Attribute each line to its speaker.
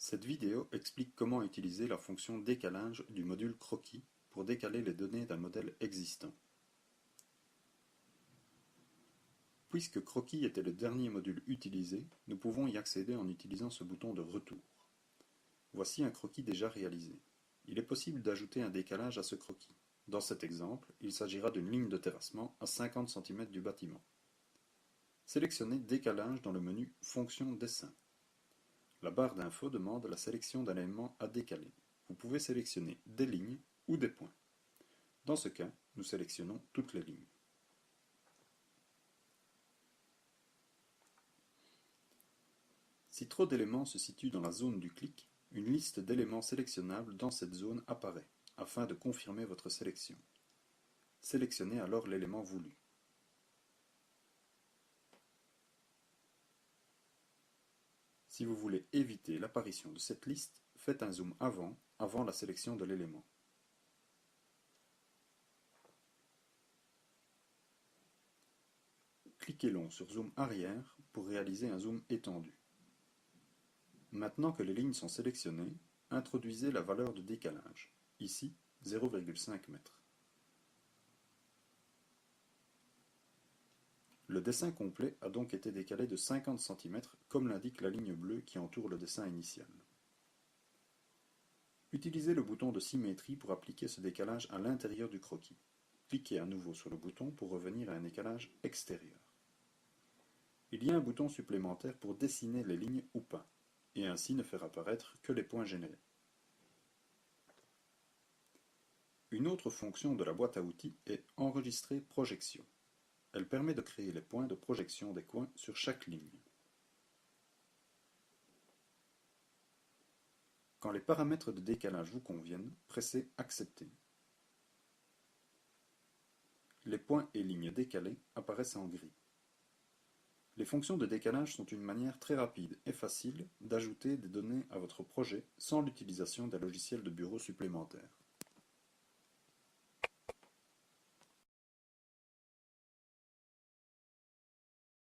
Speaker 1: Cette vidéo explique comment utiliser la fonction décalage du module croquis pour décaler les données d'un modèle existant. Puisque croquis était le dernier module utilisé, nous pouvons y accéder en utilisant ce bouton de retour. Voici un croquis déjà réalisé. Il est possible d'ajouter un décalage à ce croquis. Dans cet exemple, il s'agira d'une ligne de terrassement à 50 cm du bâtiment. Sélectionnez Décalage dans le menu Fonction dessin. La barre d'infos demande la sélection d'un élément à décaler. Vous pouvez sélectionner des lignes ou des points. Dans ce cas, nous sélectionnons toutes les lignes. Si trop d'éléments se situent dans la zone du clic, une liste d'éléments sélectionnables dans cette zone apparaît, afin de confirmer votre sélection. Sélectionnez alors l'élément voulu. Si vous voulez éviter l'apparition de cette liste, faites un zoom avant la sélection de l'élément. Cliquez long sur Zoom arrière pour réaliser un zoom étendu. Maintenant que les lignes sont sélectionnées, introduisez la valeur de décalage, ici 0,5 m. Le dessin complet a donc été décalé de 50 cm comme l'indique la ligne bleue qui entoure le dessin initial. Utilisez le bouton de symétrie pour appliquer ce décalage à l'intérieur du croquis. Cliquez à nouveau sur le bouton pour revenir à un décalage extérieur. Il y a un bouton supplémentaire pour dessiner les lignes ou pas, et ainsi ne faire apparaître que les points générés. Une autre fonction de la boîte à outils est Enregistrer projection. Elle permet de créer les points de projection des coins sur chaque ligne. Quand les paramètres de décalage vous conviennent, pressez Accepter. Les points et lignes décalés apparaissent en gris. Les fonctions de décalage sont une manière très rapide et facile d'ajouter des données à votre projet sans l'utilisation d'un logiciel de bureau supplémentaire.